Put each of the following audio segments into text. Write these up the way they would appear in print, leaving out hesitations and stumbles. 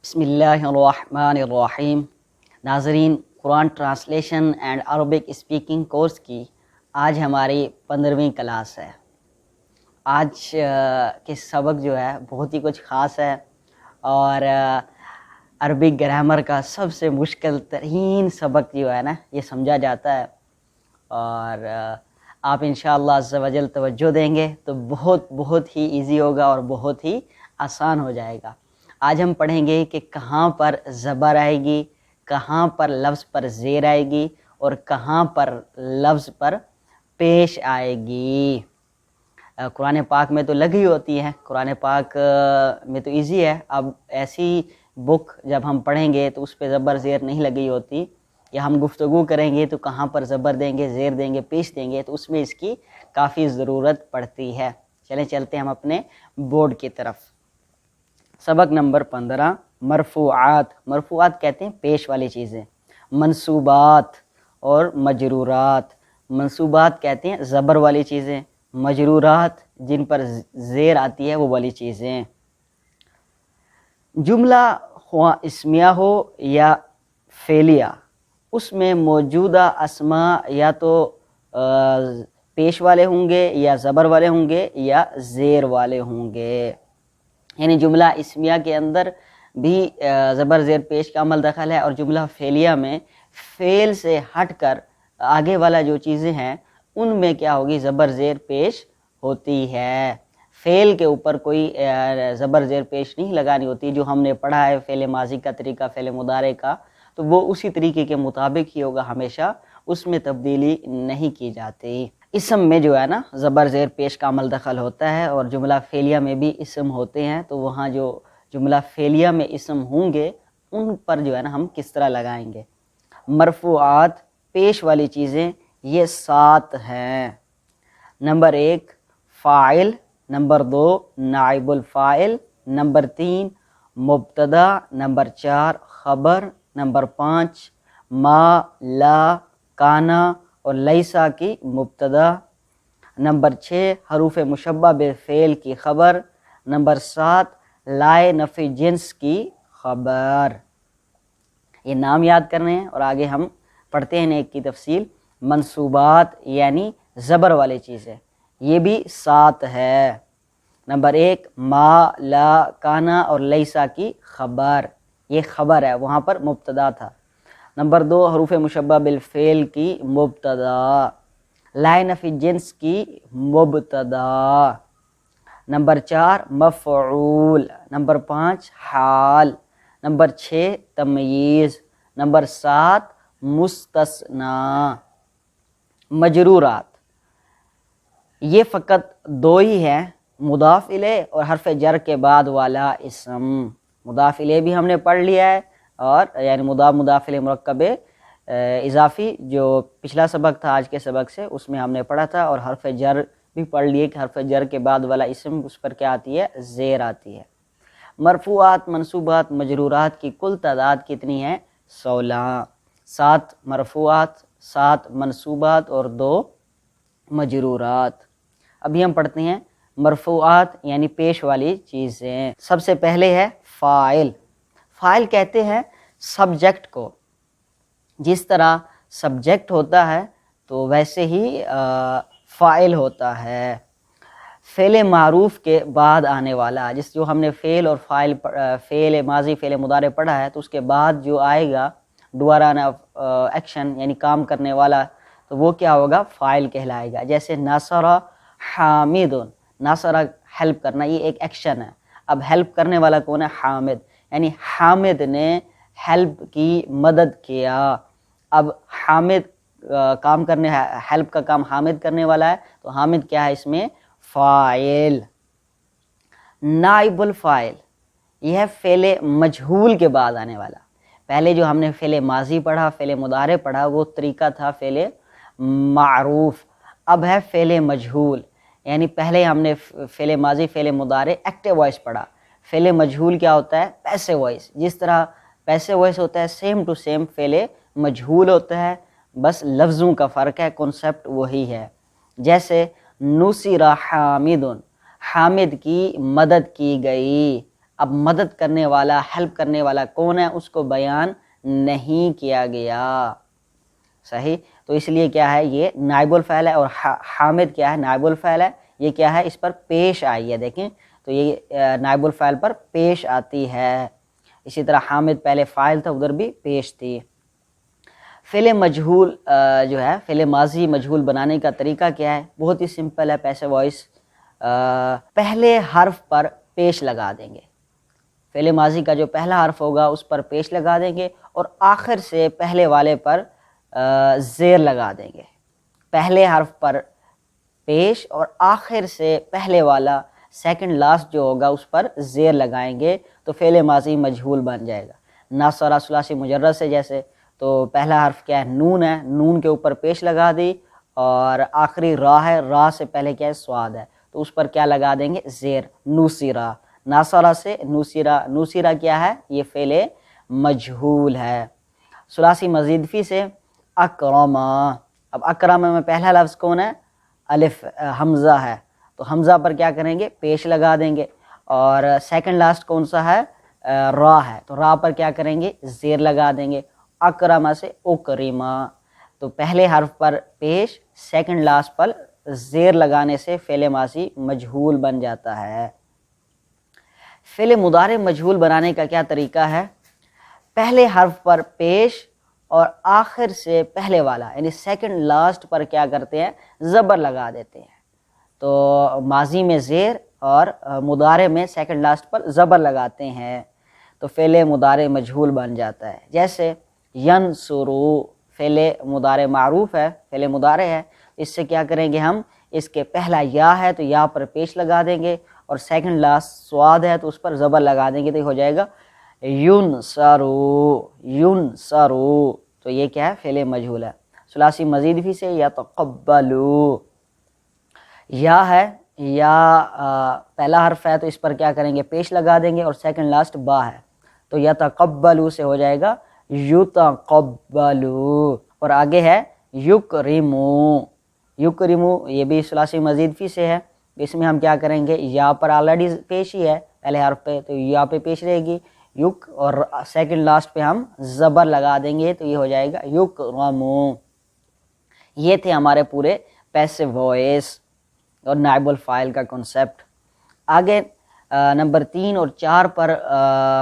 بسم اللہ الرحمن الرحیم۔ ناظرین، Quran translation and Arabic speaking course کی آج ہماری 15ویں کلاس ہے۔ آج کے سبق جو ہے بہت ہی کچھ خاص ہے اور عربک گرامر کا سب سے مشکل ترین سبق جو ہے نا یہ سمجھا جاتا ہے، اور آپ انشاءاللہ عز و جل توجہ دیں گے تو بہت ہی ایزی ہوگا اور بہت ہی آسان ہو جائے گا۔ آج ہم پڑھیں گے کہ کہاں پر زبر آئے گی، کہاں پر لفظ پر زیر آئے گی اور کہاں پر لفظ پر پیش آئے گی۔ قرآن پاک میں تو لگی ہوتی ہے، قرآن پاک میں تو ایزی ہے۔ اب ایسی بک جب ہم پڑھیں گے تو اس پہ زبر زیر نہیں لگی ہوتی، یا ہم گفتگو کریں گے تو کہاں پر زبر دیں گے، زیر دیں گے، پیش دیں گے، تو اس میں اس کی کافی ضرورت پڑتی ہے۔ چلتے ہیں ہم اپنے بورڈ کی طرف۔ سبق نمبر 15، مرفوعات۔ مرفوعات کہتے ہیں پیش والی چیزیں۔ منصوبات اور مجرورات۔ منصوبات کہتے ہیں زبر والی چیزیں، مجرورات جن پر زیر آتی ہے وہ والی چیزیں۔ جملہ خواہ اسمیہ ہو یا فعلیہ، اس میں موجودہ اسماء یا تو پیش والے ہوں گے یا زبر والے ہوں گے یا زیر والے ہوں گے۔ یعنی جملہ اسمیہ کے اندر بھی زبر زیر پیش کا عمل دخل ہے، اور جملہ فعلیہ میں فعل سے ہٹ کر آگے والا جو چیزیں ہیں ان میں کیا ہوگی، زبر زیر پیش ہوتی ہے۔ فعل کے اوپر کوئی زبر زیر پیش نہیں لگانی ہوتی۔ جو ہم نے پڑھا ہے فعل ماضی کا طریقہ، فعل مضارع کا، تو وہ اسی طریقے کے مطابق ہی ہوگا ہمیشہ، اس میں تبدیلی نہیں کی جاتی۔ اسم میں جو ہے نا زبر زیر پیش کا عمل دخل ہوتا ہے، اور جملہ فعلیہ میں بھی اسم ہوتے ہیں، تو وہاں جو جملہ فعلیہ میں اسم ہوں گے ان پر جو ہے نا ہم کس طرح لگائیں گے۔ مرفوعات پیش والی چیزیں یہ 7 ہیں۔ نمبر 1 فاعل، نمبر 2 نائب الفاعل، نمبر 3 مبتدا، نمبر 4 خبر، نمبر 5 ما، لا، کانا اور لیسا کی مبتدا، نمبر 6 حروف مشبہ بالفعل کی خبر، نمبر 7 لائے نفی جنس کی خبر۔ یہ نام یاد کرنے ہیں اور آگے ہم پڑھتے ہیں ایک کی تفصیل۔ منصوبات یعنی زبر والی چیزیں، یہ بھی 7 ہے۔ نمبر 1 ما، لا، کانا اور لیسا کی خبر، یہ خبر ہے، وہاں پر مبتدا تھا۔ نمبر 2 حروف مشبہ بالفعل کی مبتدا، لائے نفی جنس کی مبتدا۔ نمبر 4 مفعول، نمبر 5 حال، نمبر 6 تمییز، نمبر 7 مستثنی۔ مجرورات یہ فقط 2 ہی ہیں، مضاف الیہ اور حرف جر کے بعد والا اسم۔ مضاف الیہ بھی ہم نے پڑھ لیا ہے، اور یعنی مضاف الیہ مرکب اضافی جو پچھلا سبق تھا آج کے سبق سے، اس میں ہم نے پڑھا تھا، اور حرف جر بھی پڑھ لیے کہ حرف جر کے بعد والا اسم اس پر کیا آتی ہے، زیر آتی ہے۔ مرفوعات، منصوبات، مجرورات کی کل تعداد کتنی ہے، 16۔ 7 مرفوعات، 7 منصوبات اور 2 مجرورات۔ ابھی ہم پڑھتے ہیں مرفوعات یعنی پیش والی چیزیں۔ سب سے پہلے ہے فاعل۔ فاعل کہتے ہیں سبجیکٹ کو۔ جس طرح سبجیکٹ ہوتا ہے تو ویسے ہی فاعل ہوتا ہے۔ فعل معروف کے بعد آنے والا، جس جو ہم نے فعل اور فاعل، فعل ماضی فعل مضارع پڑھا ہے، تو اس کے بعد جو آئے گا دوبارہ ایکشن یعنی کام کرنے والا، تو وہ کیا ہوگا، فاعل کہلائے گا۔ جیسے ناصر حامد، ناصر ہیلپ کرنا، یہ ایک ایکشن ہے۔ اب ہیلپ کرنے والا کون ہے، حامد، یعنی حامد نے ہیلپ کی، مدد کیا۔ اب حامد کام کرنے، ہیلپ کا کام حامد کرنے والا ہے، تو حامد کیا ہے اس میں، فاعل۔ نائب الفاعل یہ ہے فعل مجہول کے بعد آنے والا۔ پہلے جو ہم نے فعل ماضی پڑھا، فعل مضارع پڑھا، وہ طریقہ تھا فعل معروف۔ اب ہے فعل مجہول، یعنی پہلے ہم نے فعل ماضی فعل مضارع ایکٹیو وائس پڑھا۔ فعل مجہول کیا ہوتا ہے، پیسو وائس۔ جس طرح پیسو وائس ہوتا ہے، سیم ٹو سیم فعل مجہول ہوتا ہے، بس لفظوں کا فرق ہے، کنسپٹ وہی ہے۔ جیسے نصر حامد، حامد کی مدد کی گئی۔ اب مدد کرنے والا، ہیلپ کرنے والا کون ہے اس کو بیان نہیں کیا گیا، صحیح. تو اس لیے کیا ہے یہ نائب الفعل ہے، اور حامد کیا ہے نائب الفعل ہے، یہ کیا ہے اس پر پیش آئی ہے، دیکھیں تو یہ نائب الفعل پر پیش آتی ہے. اسی طرح حامد پہلے فاعل تھا، ادھر بھی پیش تھی. فعل مجہول جو ہے فعل ماضی مجہول بنانے کا طریقہ کیا ہے؟ بہت ہی سمپل ہے. پیسو وائس پہلے حرف پر پیش لگا دیں گے، فعل ماضی کا جو پہلا حرف ہوگا اس پر پیش لگا دیں گے، اور آخر سے پہلے والے پر زیر لگا دیں گے. پہلے حرف پر پیش اور آخر سے پہلے والا سیکنڈ لاسٹ جو ہوگا اس پر زیر لگائیں گے تو فعل ماضی مجہول بن جائے گا. ناصرہ ثلاثی مجرد سے جیسے، تو پہلا حرف کیا ہے نون ہے، نون کے اوپر پیش لگا دی، اور آخری را ہے، را سے پہلے کیا ہے سواد ہے، تو اس پر کیا لگا دیں گے زیر. نوسیرہ، ناصرہ سے نوسیرہ، نوسیرہ کیا ہے یہ فعل مجہول ہے. ثلاثی مزید فی سے اکرما، اب اکرما میں پہلا لفظ کون ہے؟ الف حمزہ ہے، تو حمزہ پر کیا کریں گے پیش لگا دیں گے، اور سیکنڈ لاسٹ کون سا ہے را ہے، تو را پر کیا کریں گے زیر لگا دیں گے. اکرما سے اکرما، تو پہلے حرف پر پیش سیکنڈ لاسٹ پر زیر لگانے سے فعل ماضی مجہول بن جاتا ہے. فعل مضارع مجہول بنانے کا کیا طریقہ ہے؟ پہلے حرف پر پیش اور آخر سے پہلے والا یعنی سیکنڈ لاسٹ پر کیا کرتے ہیں زبر لگا دیتے ہیں. تو ماضی میں زیر اور مضارع میں سیکنڈ لاسٹ پر زبر لگاتے ہیں تو فعل مضارع مجہول بن جاتا ہے. جیسے ینصرو فعل مضارع معروف ہے، فعل مضارع ہے، اس سے کیا کریں گے ہم اس کے پہلا یا ہے تو یا پر پیش لگا دیں گے، اور سیکنڈ لاسٹ سواد ہے تو اس پر زبر لگا دیں گے تو ہو جائے گا ینصرو، ینصرو، تو یہ کیا ہے فعل مجہول ہے. ثلاثی مزید فی سے یتقبلو، یا ہے، یا پہلا حرف ہے تو اس پر کیا کریں گے پیش لگا دیں گے، اور سیکنڈ لاسٹ با ہے تو یتقبلو سے ہو جائے گا یتقبلو. اور آگے ہے یکرمو، یکرمو یہ بھی ثلاثی مزید فی سے ہے، اس میں ہم کیا کریں گے یا پر آلریڈی پیش ہی ہے پہلے حرف پہ تو یا پہ پیش رہے گی یک، اور سیکنڈ لاسٹ پہ ہم زبر لگا دیں گے تو یہ ہو جائے گا یکرمو. یہ تھے ہمارے پورے پیسو وائس اور نائب الفاعل کا کنسپٹ. آگے نمبر 3 اور 4 پر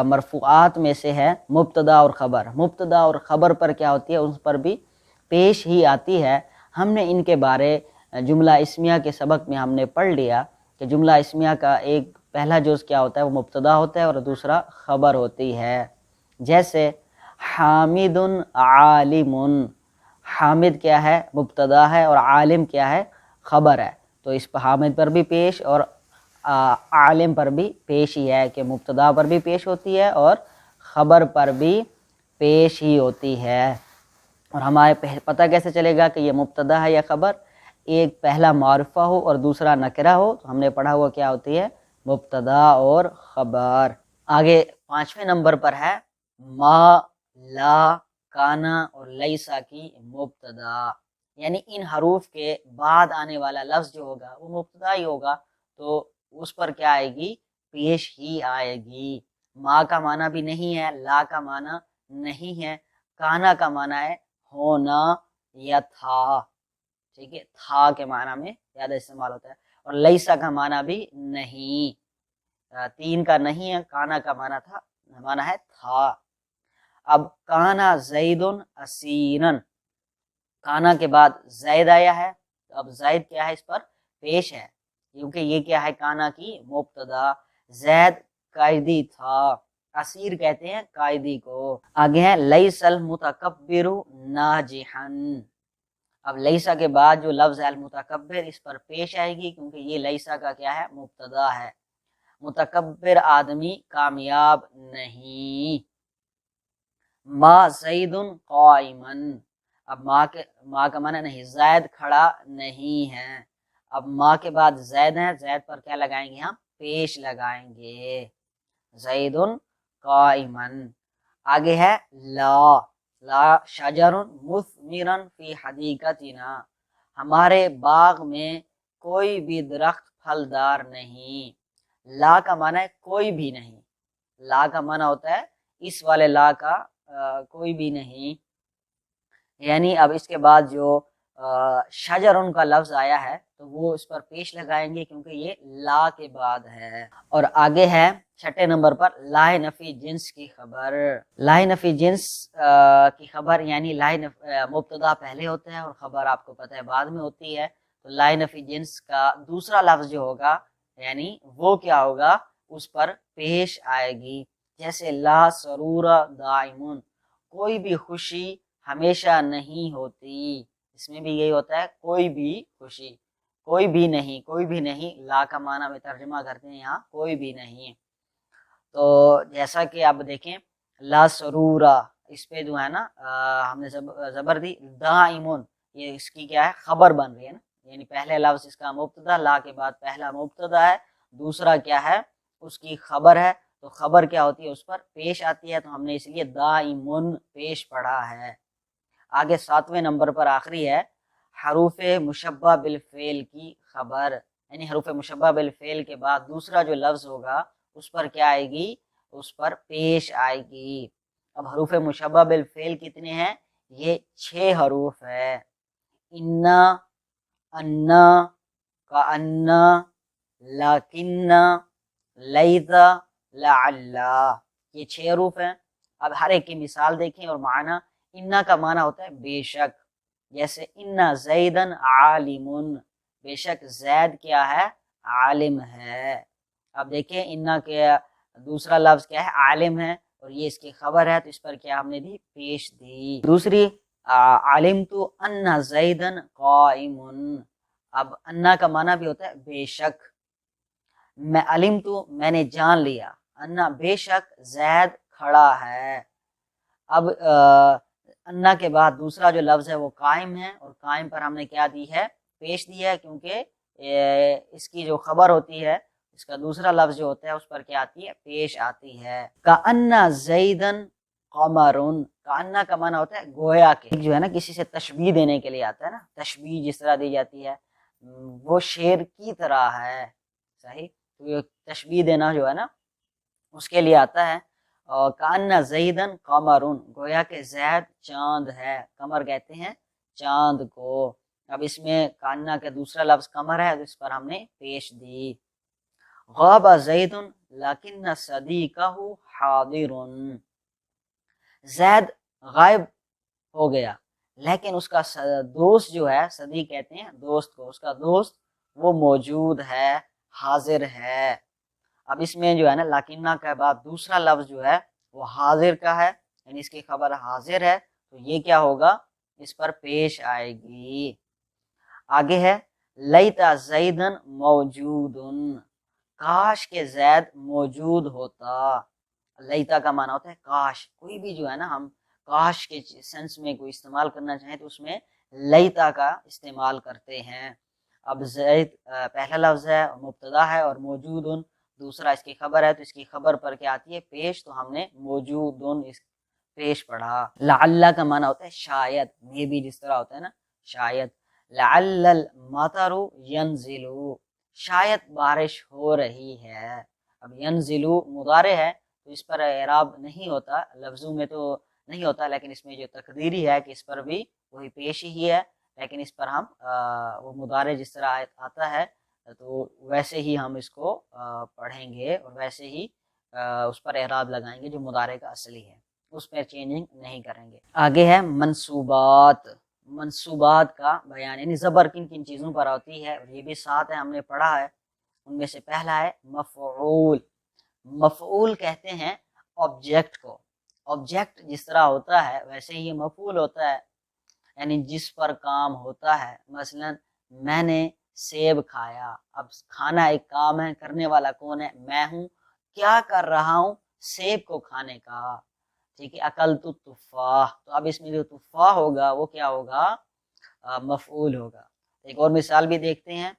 مرفوعات میں سے ہے مبتدا اور خبر. مبتدا اور خبر پر کیا ہوتی ہے اس پر بھی پیش ہی آتی ہے. ہم نے ان کے بارے جملہ اسمیہ کے سبق میں ہم نے پڑھ لیا کہ جملہ اسمیہ کا ایک پہلا جز کیا ہوتا ہے وہ مبتدا ہوتا ہے اور دوسرا خبر ہوتی ہے. جیسے حامد عالم، حامد کیا ہے مبتدا ہے اور عالم کیا ہے خبر ہے، تو اس پر حامد پر بھی پیش اور عالم پر بھی پیش ہی ہے کہ مبتدا پر بھی پیش ہوتی ہے اور خبر پر بھی پیش ہی ہوتی ہے. اور ہمارے پتہ کیسے چلے گا کہ یہ مبتدا ہے یا خبر؟ ایک پہلا معرفہ ہو اور دوسرا نکرہ ہو تو ہم نے پڑھا ہوا کیا ہوتی ہے مبتدا اور خبر. آگے 5ویں نمبر پر ہے ما، لا، کانا اور لیسا کی مبتدا، یعنی ان حروف کے بعد آنے والا لفظ جو ہوگا وہ مبتدا ہی ہوگا تو اس پر کیا آئے گی پیش ہی آئے گی. ما کا معنی بھی نہیں ہے، لا کا معنی نہیں ہے، کانا کا معنی ہے ہونا یا تھا، ٹھیک ہے، تھا کے معنی میں زیادہ استعمال ہوتا ہے، اور لیسا کا معنی بھی نہیں، 3 کا نہیں ہے، کانا کا معنی ہے تھا. اب کانا زید اسیرن، کانا کے بعد زید آیا ہے تو اب زید کیا ہے اس پر پیش ہے کیونکہ یہ کیا ہے کانا کی مبتدا. زید قائدی تھا، اسیر کہتے ہیں قائدی کو. آگے ہے لیس المتکبر ناجحا، اب لیسا کے بعد جو لفظ ہے المتکبر اس پر پیش آئے گی کیونکہ یہ لیسا کا کیا ہے مبتدا ہے. متکبر آدمی کامیاب نہیں. ما زید قائما، اب ما کا معنی نہیں زید کھڑا نہیں ہے، اب ما کے بعد زید ہے، زید پر کیا لگائیں گے ہم پیش لگائیں گے زید قائما. آگے ہے لا، لا شجر مثمرا فی حدیقتنا، ہمارے باغ میں کوئی بھی درخت پھلدار نہیں. لا کا معنی ہے کوئی بھی نہیں، لا کا معنی ہوتا ہے اس والے لا کا کوئی بھی نہیں، یعنی اب اس کے بعد جو شجرن کا لفظ آیا ہے تو وہ اس پر پیش لگائیں گے کیونکہ یہ لا کے بعد ہے۔ اور آگے ہے چھٹے نمبر پر لا نفی جنس کی خبر۔ لا نفی جنس کی خبر یعنی مبتدا پہلے ہوتا ہے اور خبر آپ کو پتہ ہے بعد میں ہوتی ہے، تو لا نفی جنس کا دوسرا لفظ جو ہوگا یعنی وہ کیا ہوگا، اس پر پیش آئے گی، جیسے لا سرور دائمون، کوئی بھی خوشی ہمیشہ نہیں ہوتی، اس میں بھی یہی ہوتا ہے کوئی بھی خوشی، کوئی بھی نہیں، کوئی بھی نہیں لا کا معنی میں ترجمہ کرتے ہیں یہاں کوئی بھی نہیں۔ تو جیسا کہ آپ دیکھیں لا سرورا، اس پہ جو ہے نا ہم نے زبر دی، دائمون یہ اس کی کیا ہے خبر بن رہی ہے نا، یعنی پہلے لفظ اس کا مبتدا، لا کے بعد پہلا مبتدا ہے، دوسرا کیا ہے اس کی خبر ہے، تو خبر کیا ہوتی ہے اس پر پیش آتی ہے، تو ہم نے اس لیے دائمون پیش پڑھا ہے۔ آگے 7ویں نمبر پر آخری ہے حروف مشبہ بالفعل کی خبر، یعنی حروف مشبہ بالفعل کے بعد دوسرا جو لفظ ہوگا اس پر کیا آئے گی، اس پر پیش آئے گی۔ اب حروف مشبہ بالفعل کتنے ہیں، یہ 6 حروف ہے، انا، انا، کانا، لکننا، لیتا، لعلا، یہ 6 حروف ہیں۔ اب ہر ایک کی مثال دیکھیں اور معنی، انا کا معنی ہوتا ہے بے شک، جیسے انا زیدن عالم، بے شک زید کیا ہے عالم ہے۔ اب دیکھیں انا کے دوسرا لفظ کیا ہے عالم ہے اور یہ اس کی خبر ہے، تو اس پر کیا ہم نے دی پیش دی۔ دوسری علمت ان زیدن قائم، اب انا کا معنی بھی ہوتا ہے بے شک، میں علمت میں نے جان لیا، انا بے شک زید کھڑا ہے۔ اب انا کے بعد دوسرا جو لفظ ہے وہ قائم ہے، اور قائم پر ہم نے کیا دی ہے پیش دی ہے، کیونکہ اس کی جو خبر ہوتی ہے اس کا دوسرا لفظ جو ہوتا ہے اس پر کیا آتی ہے پیش آتی ہے۔ کأن زیدن قمرن، کأن کا معنی ہوتا ہے گویا کہ، جو ہے نا کسی سے تشبیہ دینے کے لیے آتا ہے نا، تشبیہ جس طرح دی جاتی ہے وہ شیر کی طرح ہے، صحیح، تو یہ تشبیہ دینا جو ہے نا اس کے لیے آتا ہے۔ اور کأن زیدن قمرن، گویا کہ زید چاند ہے، قمر کہتے ہیں چاند کو۔ اب اس میں کأن کا دوسرا لفظ قمر ہے، تو اس پر ہم نے پیش دی۔ غاب زید لیکن صدیقہ حاضر، زید غائب ہو گیا لیکن اس کا دوست جو ہے، صدیق کہتے ہیں دوست کو، اس کا دوست وہ موجود ہے، حاضر ہے۔ اب اس میں جو ہے نا لیکنہ کے بعد دوسرا لفظ جو ہے وہ حاضر کا ہے، یعنی اس کی خبر حاضر ہے، تو یہ کیا ہوگا اس پر پیش آئے گی۔ آگے ہے لیتا زیدن موجودن، کاش کہ زید موجود ہوتا، لیتا کا معنی ہوتا ہے کاش، کوئی بھی جو ہے نا ہم کاش کے سینس میں کوئی استعمال کرنا چاہیں تو اس میں لیتا کا استعمال کرتے ہیں۔ اب زید پہلا لفظ ہے، مبتدا ہے، اور موجودن دوسرا اس کی خبر ہے، تو اس کی خبر پر کیا آتی ہے پیش، تو ہم نے موجودن اس پیش پڑھا۔ لعل کا معنی ہوتا ہے شاید، یہ بھی جس طرح ہوتا ہے نا شاید، لعل المطر ینزل، شاید بارش ہو رہی ہے۔ اب ینزل مضارع ہے تو اس پر اعراب نہیں ہوتا، لفظوں میں تو نہیں ہوتا، لیکن اس میں جو تقدیری ہے کہ اس پر بھی وہی پیش ہی ہے، لیکن اس پر ہم وہ مضارع جس طرح آتا ہے تو ویسے ہی ہم اس کو پڑھیں گے اور ویسے ہی اس پر اعراب لگائیں گے جو مضارع کا اصلی ہے، اس میں چینجنگ نہیں کریں گے۔ آگے ہے منصوبات، منصوبات کا بیان، یعنی زبر کن کن چیزوں پر آتی ہے، اور یہ بھی 7 ہے ہم نے پڑھا ہے، ان میں سے پہلا ہے مفعول۔ مفعول کہتے ہیں آبجیکٹ کو، آبجیکٹ جس طرح ہوتا ہے ویسے ہی مفعول ہوتا ہے، یعنی جس پر کام ہوتا ہے، مثلا میں نے سیب کھایا، اب کھانا ایک کام ہے، کرنے والا کون ہے میں ہوں، کیا کر رہا ہوں سیب کو کھانے کا، ٹھیک ہے، اکلت التفاح، تو اب اس میں جو تفاح ہوگا وہ کیا ہوگا مفعول ہوگا۔ ایک اور مثال بھی دیکھتے ہیں،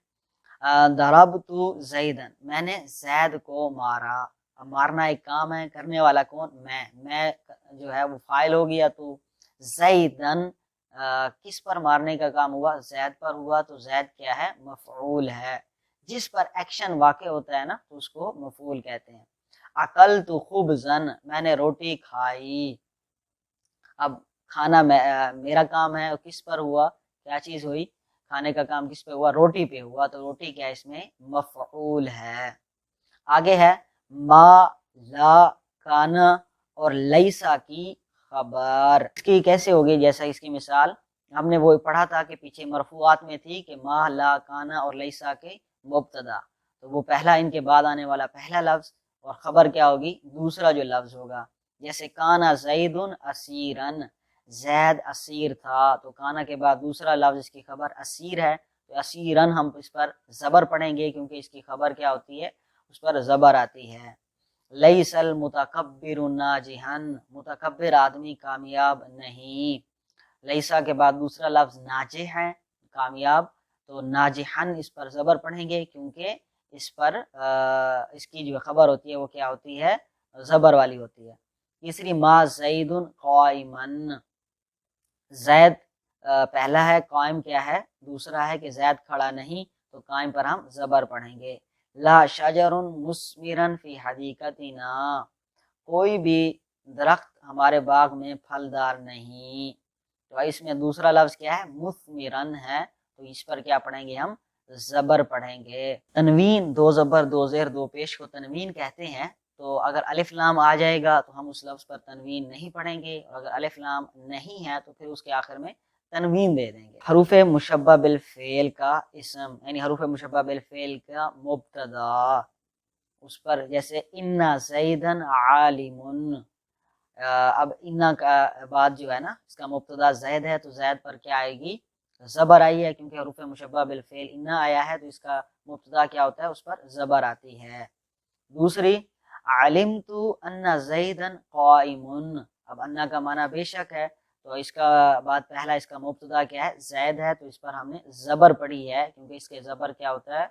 ضربت زیدن، میں نے زید کو مارا، اب مارنا ایک کام ہے، کرنے والا کون میں جو ہے وہ فاعل ہو گیا، تو زیدن کس پر مارنے کا کام ہوا زید پر ہوا، تو زید کیا ہے مفعول ہے، جس پر ایکشن واقع ہوتا ہے نا تو اس کو مفعول کہتے ہیں۔ اکلت خبزا، میں نے روٹی کھائی. اب کھانا میرا کام ہے، اور کس پر ہوا؟ کیا چیز ہوئی؟ کھانے کا کام کس پہ ہوا؟ روٹی پہ ہوا، تو روٹی کیا اس میں؟ مفعول ہے. آگے ہے ما، لا، کانا اور لیسا کی خبر. اس کی کیسے ہوگی؟ جیسا اس کی مثال ہم نے وہ پڑھا تھا کہ پیچھے مرفوعات میں تھی کہ ما، لا، کانا اور لیسا کے مبتدا، تو وہ پہلا ان کے بعد آنے والا پہلا لفظ، اور خبر کیا ہوگی؟ دوسرا جو لفظ ہوگا. جیسے کانا زید اسیرن، زید اسیر تھا، تو کانا کے بعد دوسرا لفظ اس کی خبر اسیر ہے، تو اسیرن ہم اس پر زبر پڑھیں گے کیونکہ اس کی خبر کیا ہوتی ہے؟ اس پر زبر آتی ہے. لیس المتکبر ناجحا، متکبر آدمی کامیاب نہیں. لیسا کے بعد دوسرا لفظ ناجح ہے، کامیاب، تو ناجحن اس پر زبر پڑھیں گے کیونکہ اس پر اس کی جو خبر ہوتی ہے وہ کیا ہوتی ہے؟ زبر والی ہوتی ہے. تیسری ما زید قائما، زید پہلا ہے، قائم کیا ہے؟ دوسرا ہے کہ زید کھڑا نہیں، تو قائم پر ہم زبر پڑھیں گے. لا شجر مثمرا فی حدیقتنا، کوئی بھی درخت ہمارے باغ میں پھلدار نہیں، تو اس میں دوسرا لفظ کیا ہے؟ مثمرن ہے، تو اس پر کیا پڑھیں گے ہم؟ زبر پڑھیں گے. تنوین، دو زبر دو زیر دو پیش کو تنوین کہتے ہیں، تو اگر الف لام آ جائے گا تو ہم اس لفظ پر تنوین نہیں پڑھیں گے، اور اگر الف لام نہیں ہے تو پھر اس کے آخر میں تنوین دے دیں گے. حروف مشبہ بالفعل کا اسم، یعنی حروف مشبہ بالفعل کا مبتدا، اس پر جیسے انا زیدن عالم، اب انا کا بعد جو ہے نا اس کا مبتدا زید ہے، تو زید پر کیا آئے گی؟ زبر آئی ہے، کیونکہ حروف مشبہ بالفعل انا آیا ہے، تو اس کا مبتدا کیا ہوتا ہے؟ اس پر زبر آتی ہے. دوسری علمت ان زیدا قائم، اب انا کا معنی بے شک ہے، تو اس کا بعد پہلا اس کا مبتدا کیا ہے؟ زید ہے، تو اس پر ہم نے زبر پڑھی ہے کیونکہ اس کے زبر کیا ہوتا ہے؟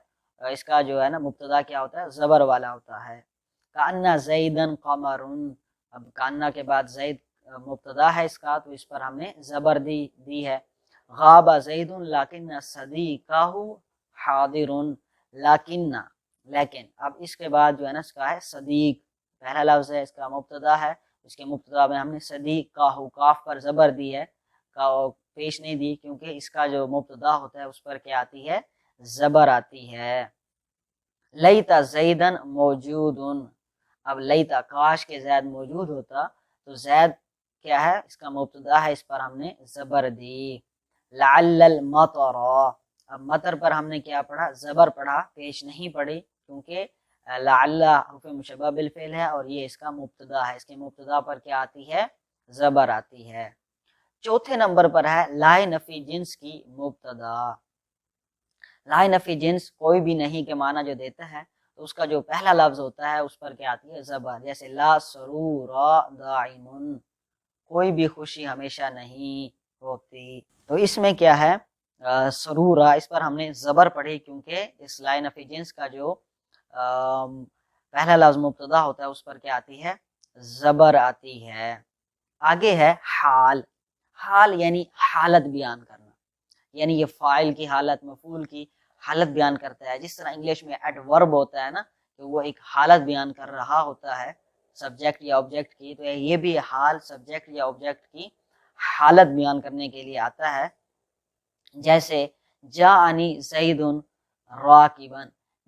اس کا جو ہے نا مبتدا کیا ہوتا ہے؟ زبر والا ہوتا ہے. کأن زیدا قمر، اب کانا کے بعد زید مبتدا ہے اس کا، تو اس پر ہم نے زبر دی ہے. غاب زید لیکن صدیقہ حاضر، لیکن اب اس کے بعد جو ہے نا اس کا ہے صدیق، پہلا لفظ ہے، اس کا مبتدا ہے، اس کے مبتدا میں ہم نے صدیق کاف پر زبر دی ہے، پیش نہیں دی کیونکہ اس کا جو مبتدا ہوتا ہے اس پر کیا آتی ہے؟ زبر آتی ہے. لیتا زیدن موجود، اب لیتا کاش کے زید موجود ہوتا، تو زید کیا ہے؟ اس کا مبتدا ہے، اس پر ہم نے زبر دی. لعل المطر، اب مطر پر ہم نے کیا پڑھا؟ زبر پڑھا، پیش نہیں پڑھی کیونکہ لعل حرف مشبہ بالفعل ہے اور یہ اس کا مبتدا ہے، اس کے مبتدا پر کیا آتی ہے؟ زبر آتی ہے. چوتھے نمبر پر ہے لا نفی جنس کی مبتدا. لا نفی جنس کوئی بھی نہیں کے معنی جو دیتا ہے، تو اس کا جو پہلا لفظ ہوتا ہے اس پر کیا آتی ہے؟ زبر. جیسے لا سرور دائم، کوئی بھی خوشی ہمیشہ نہیں ہوتی، تو اس میں کیا ہے؟ سرورا، اس پر ہم نے زبر پڑھی کیونکہ اس لا نفی جنس کا جو پہلا لفظ مبتدا ہوتا ہے اس پر کیا آتی ہے؟ زبر آتی ہے. آگے ہے حال. حال یعنی حالت بیان کرنا، یعنی یہ فاعل کی حالت، مفعول کی حالت بیان کرتا ہے. جس طرح انگلش میں ایڈورب ہوتا ہے نا کہ وہ ایک حالت بیان کر رہا ہوتا ہے سبجیکٹ یا آبجیکٹ کی، تو یہ بھی حال سبجیکٹ یا آبجیکٹ کی حالت بیان کرنے کے لیے آتا ہے. جیسے جاءنی زید راکبا،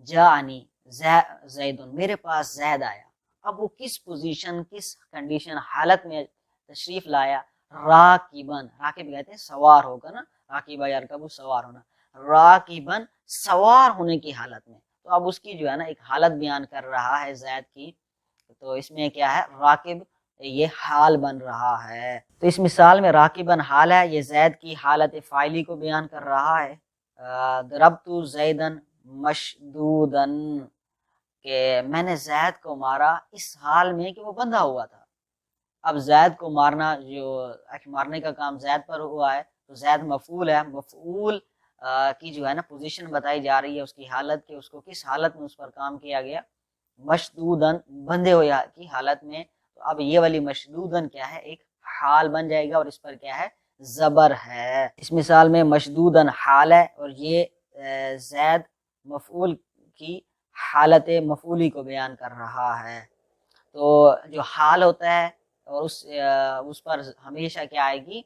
جاءنی زید، میرے پاس زید آیا. اب وہ کس پوزیشن، کس کنڈیشن، حالت میں تشریف لایا؟ راکبا، راکب کہتے ہیں سوار ہوگا نا، راکبہ یرکبو سوار ہونا، راکبا سوار ہونے کی حالت میں. تو اب اس کی جو ہے نا ایک حالت بیان کر رہا ہے زید کی، تو اس میں کیا ہے؟ راکب یہ حال بن رہا ہے. تو اس مثال میں راکبن حال ہے، یہ زید کی حالت فاعلی کو بیان کر رہا ہے. ضربت زیدن مشدودن، کہ میں نے زید کو مارا اس حال میں کہ وہ بندھا ہوا تھا. اب زید کو مارنا، جو مارنے کا کام زید پر ہوا ہے، تو زید مفعول ہے، مفعول کی جو ہے نا پوزیشن بتائی جا رہی ہے، اس کی حالت کہ اس کو کس حالت میں اس پر کام کیا گیا؟ مشدودن، بندھے ہوئے کی حالت میں. تو اب یہ والی مشدودن کیا ہے؟ ایک حال بن جائے گا اور اس پر کیا ہے؟ زبر ہے. اس مثال میں مشدودن حال ہے اور یہ زید مفعول کی حالت مفعولی کو بیان کر رہا ہے. تو جو حال ہوتا ہے اور اس پر ہمیشہ کیا آئے گی؟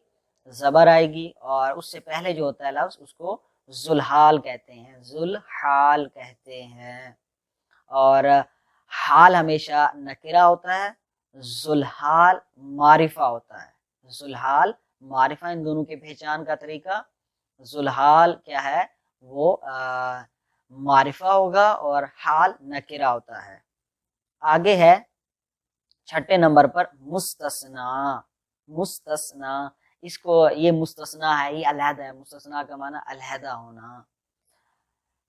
زبر آئے گی، اور اس سے پہلے جو ہوتا ہے لفظ اس کو ذوالحال کہتے ہیں، ذوالحال کہتے ہیں۔ اور حال ہمیشہ نکرہ ہوتا ہے، ذوالحال معرفہ ہوتا ہے۔ ذوالحال معرفہ، ان دونوں کے پہچان کا طریقہ، ذوالحال کیا ہے؟ وہ معرفہ ہوگا اور حال نکرہ ہوتا ہے۔ آگے ہے 6 نمبر پر مستثنا۔ مستثنا، اس کو یہ مستثنا ہے، یہ علیحدہ ہے، مستثنا کا معنی علیحدہ ہونا،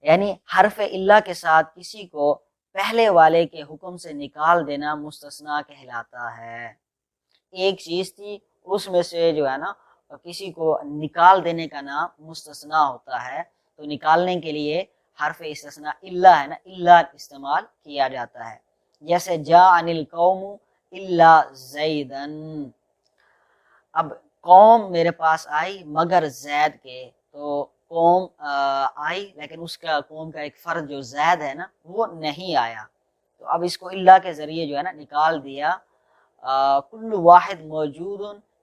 یعنی حرف الا کے ساتھ کسی کو پہلے والے کے حکم سے نکال دینا مستثنا کہلاتا ہے۔ ایک چیز تھی، اس میں سے جو ہے نا کسی کو نکال دینے کا نام مستثنا ہوتا ہے، تو نکالنے کے لیے حرف استثناء الا ہے نا، الا استعمال کیا جاتا ہے، جیسے جاءنی القوم الا زیدن، اب قوم میرے پاس آئی مگر زید کے، تو قوم آئی لیکن اس کا قوم کا ایک فرد جو زید ہے نا وہ نہیں آیا، تو اب اس کو الا کے ذریعے جو ہے نا نکال دیا۔ کل واحد موجود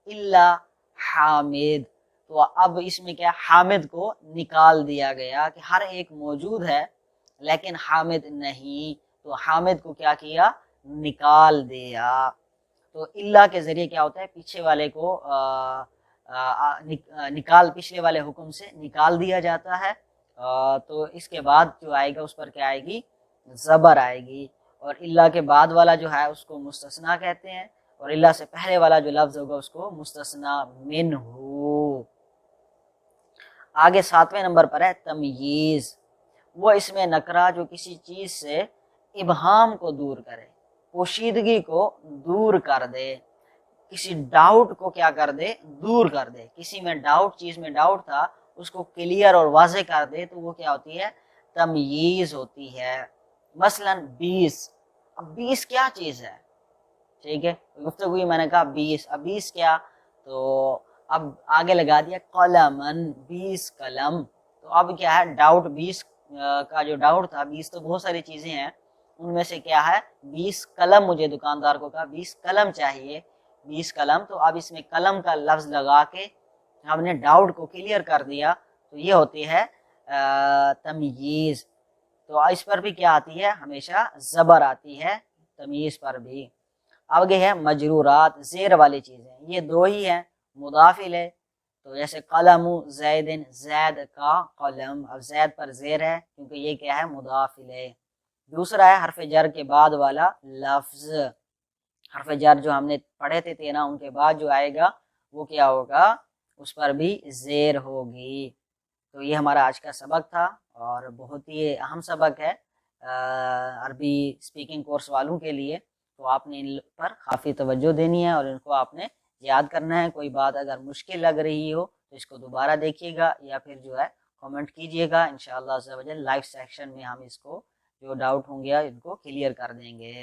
الا حامد، تو اب اس میں کیا، حامد کو نکال دیا گیا کہ ہر ایک موجود ہے لیکن حامد نہیں، تو حامد کو کیا کیا؟ نکال دیا۔ تو الا کے ذریعے کیا ہوتا ہے؟ پیچھے والے کو پچھلے والے حکم سے نکال دیا جاتا ہے، تو اس کے بعد جو آئے گا اس پر کیا آئے گی؟ زبر آئے گی، اور الا کے بعد والا جو ہے اس کو مستثنا کہتے ہیں، اور الا سے پہلے والا جو لفظ ہوگا اس کو مستثنا منہ۔ آگے 7ویں نمبر پر ہے تمییز۔ وہ اس میں نکرہ جو کسی چیز سے ابہام کو دور کرے، پوشیدگی کو دور کر دے، کسی ڈاؤٹ کو کیا کر دے؟ دور کر دے، کسی میں ڈاؤٹ، چیز میں ڈاؤٹ تھا اس کو کلیئر اور واضح کر دے، تو وہ کیا ہوتی ہے؟ تمییز ہوتی ہے۔ مثلا 20، اب 20 کیا چیز ہے؟ ٹھیک ہے، گفتگو میں نے کہا 20، اب 20 کیا؟ تو اب آگے لگا دیا قلمن، 20 قلم، تو اب کیا ہے؟ ڈاؤٹ 20 کا جو ڈاؤٹ تھا، 20 تو بہت ساری چیزیں ہیں، ان میں سے کیا ہے؟ 20 قلم، مجھے دکاندار کو کہا 20 قلم چاہیے، 20 قلم، تو اب اس میں قلم کا لفظ لگا کے ہم نے ڈاؤٹ کو کلیئر کر دیا، تو یہ ہوتی ہے تمییز۔ تو اس پر بھی کیا آتی ہے؟ ہمیشہ زبر آتی ہے تمییز پر بھی۔ آگے ہے مجرورات، زیر والی چیزیں، یہ دو ہی ہیں، مضاف الیہ، تو جیسے قلم زیدن، زید کا قلم، اب زید پر زیر ہے کیونکہ یہ کیا ہے؟ مضاف الیہ۔ دوسرا ہے حرف جر کے بعد والا لفظ، حرف جر جو ہم نے پڑھے تھے 13، ان کے بعد جو آئے گا وہ کیا ہوگا؟ اس پر بھی زیر ہوگی۔ تو یہ ہمارا آج کا سبق تھا، اور بہت ہی اہم سبق ہے عربی اسپیکنگ کورس والوں کے لیے، تو آپ نے ان پر کافی توجہ دینی ہے اور ان کو آپ نے یاد کرنا ہے۔ کوئی بات اگر مشکل لگ رہی ہو تو اس کو دوبارہ دیکھیے گا، یا پھر جو ہے کامنٹ کیجیے گا، انشاءاللہ عز و جل لائیو سیکشن میں ہم اس کو جو ڈاؤٹ ہوں گے ان کو کلیئر کر دیں گے۔